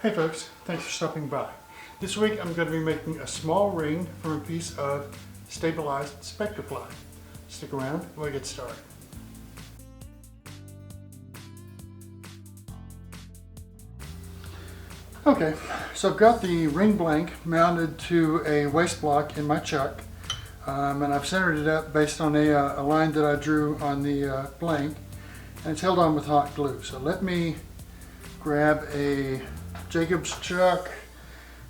Hey folks, thanks for stopping by. This week I'm going to be making a small ring from a piece of stabilized Spectraply. Stick around and we'll get started. Okay, so I've got the ring blank mounted to a waist block in my chuck, and I've centered it up based on a line that I drew on the blank, and it's held on with hot glue. So let me grab a Jacob's chuck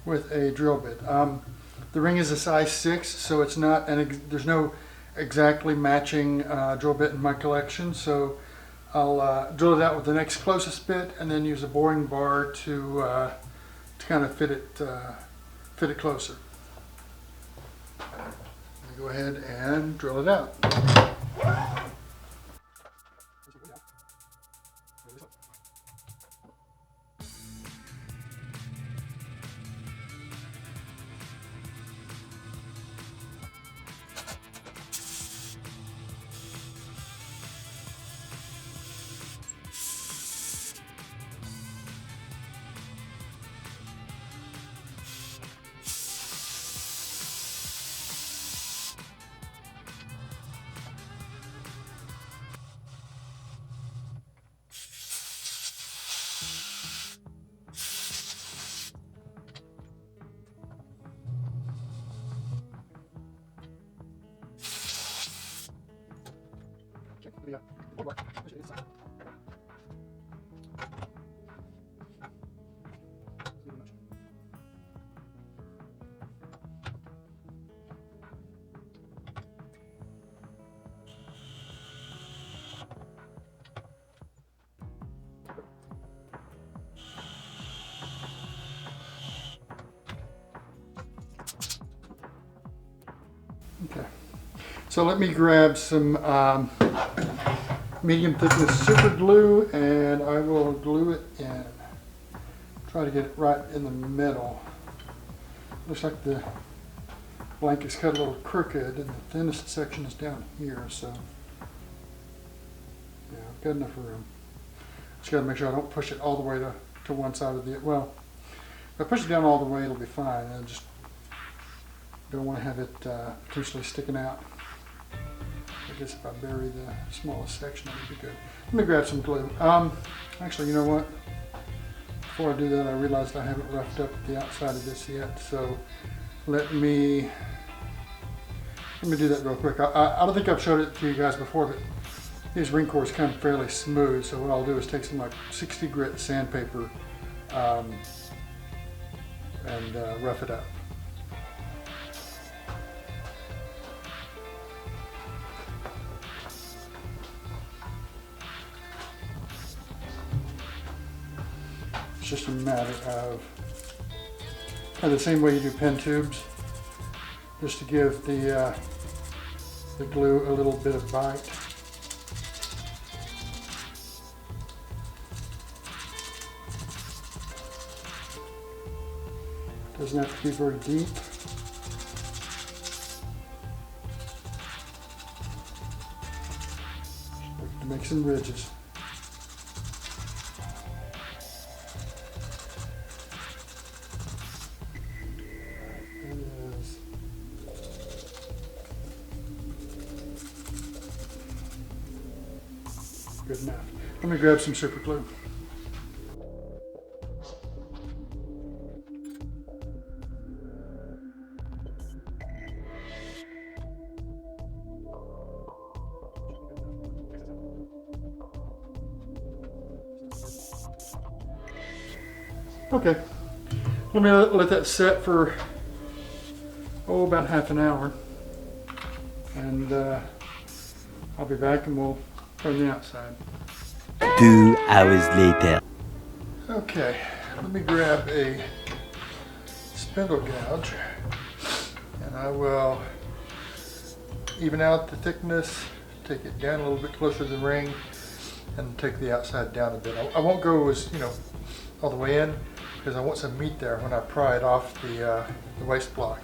with a drill bit. The ring is a size 6, so it's not, there's no exactly matching drill bit in my collection, so I'll drill it out with the next closest bit and then use a boring bar to kind of fit it closer. Let me go ahead and drill it out. Okay, so let me grab some medium thickness super glue and I will glue it in. Try to get it right in the middle. Looks like the blank is cut a little crooked and the thinnest section is down here, so yeah, I've got enough room. Just gotta make sure I don't push it all the way to one side of the, well, if I push it down all the way it'll be fine. I just don't want to have it potentially sticking out. I guess if I bury the smallest section, that would be good. Let me grab some glue. Actually, you know what? Before I do that, I realized I haven't roughed up the outside of this yet. So let me do that real quick. I don't think I've showed it to you guys before, but these ring cores come fairly smooth. So what I'll do is take some like 60 grit sandpaper and rough it up. Just a matter of kind of the same way you do pen tubes, just to give the glue a little bit of bite. Doesn't have to be very deep. Just to make some ridges. Good enough. Let me grab some super glue. Okay, let me let that set for about half an hour, and I'll be back and we'll turn the outside. 2 hours later. Okay, let me grab a spindle gouge and I will even out the thickness, take it down a little bit closer to the ring and take the outside down a bit. I won't go as, all the way in because I want some meat there when I pry it off the waist block.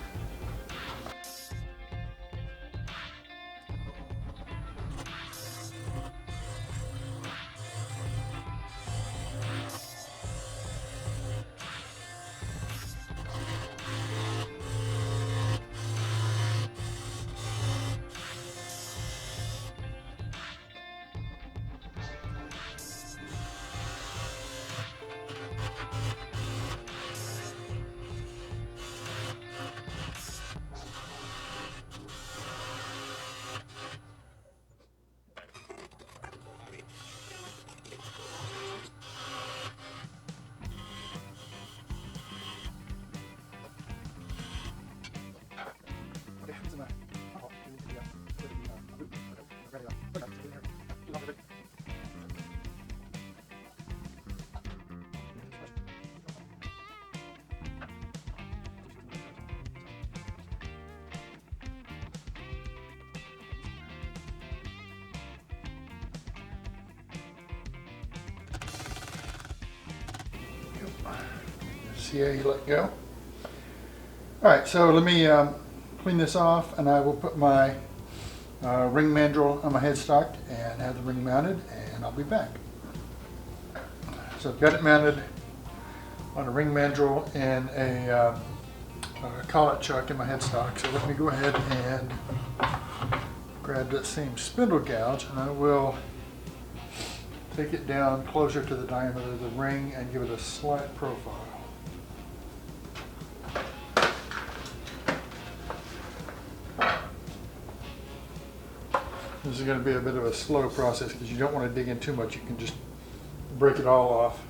CA let go. Alright, so let me clean this off, and I will put my ring mandrel on my headstock and have the ring mounted, and I'll be back. So I've got it mounted on a ring mandrel and a collet chuck in my headstock. So let me go ahead and grab that same spindle gouge, and I will take it down closer to the diameter of the ring and give it a slight profile. This is going to be a bit of a slow process because you don't want to dig in too much. You can just break it all off.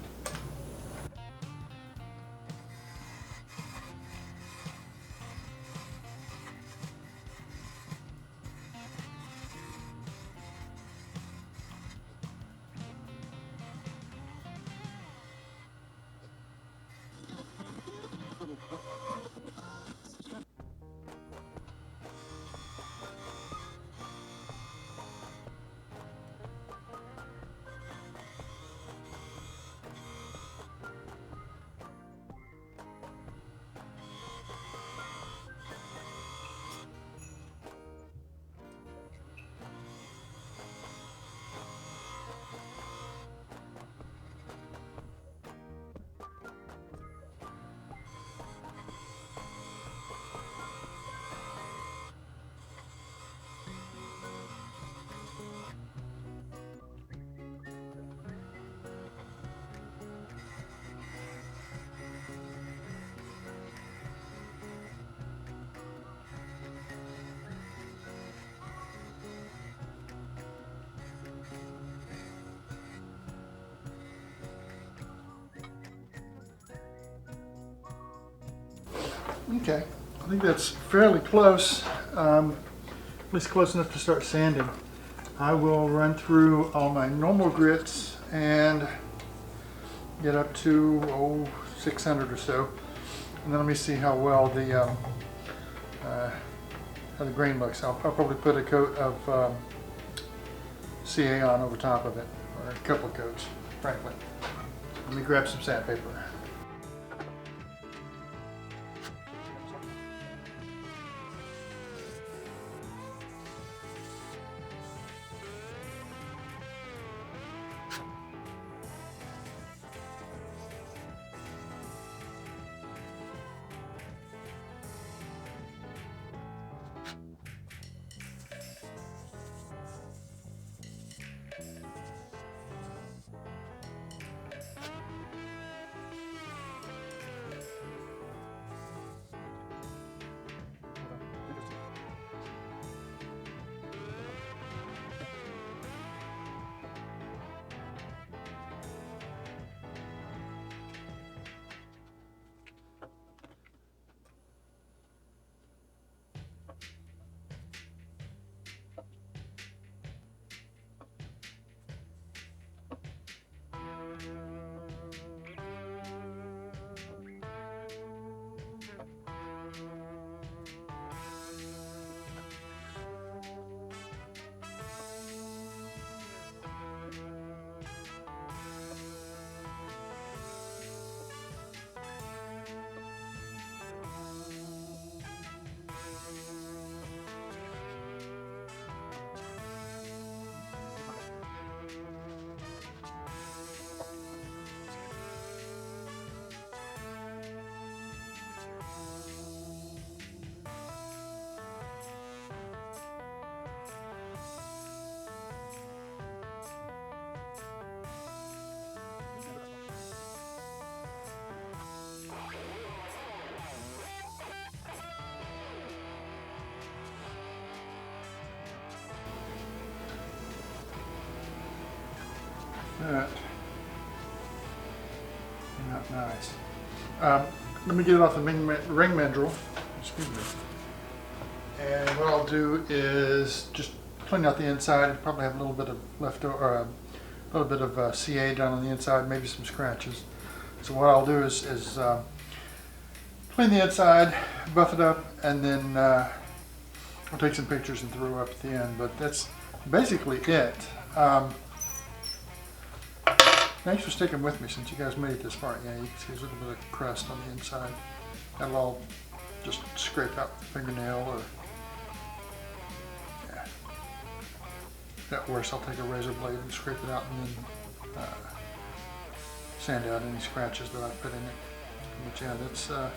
Okay, I think that's fairly close, at least close enough to start sanding. I will run through all my normal grits and get up to 600 or so, and then let me see how well the grain looks. I'll probably put a coat of CA on over top of it, or a couple coats, frankly. Let me grab some sandpaper. That not nice. Let me get it off the ring mandrel. Excuse me. And what I'll do is just clean out the inside. Probably have a little bit of leftover, or a little bit of CA down on the inside, maybe some scratches. So what I'll do is clean the inside, buff it up, and then I'll take some pictures and throw up at the end. But that's basically it. Thanks for sticking with me since you guys made it this far. Yeah, you can see there's a little bit of crust on the inside. That'll all just scrape out with a fingernail or, yeah. If that worse, I'll take a razor blade and scrape it out and then sand out any scratches that I put in it. But yeah, that's, let's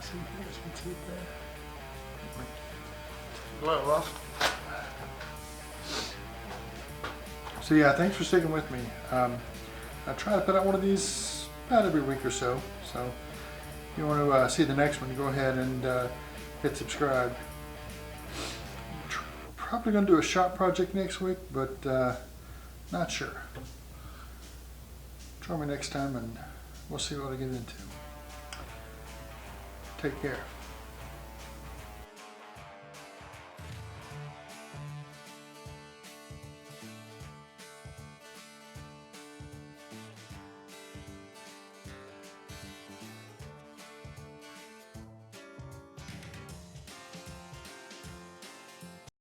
see if you guys can see it there. Glove off. So yeah, thanks for sticking with me. I try to put out one of these about every week or so. So if you want to see the next one, you go ahead and hit subscribe. Probably going to do a shop project next week, but not sure. Try me next time and we'll see what I get into. Take care.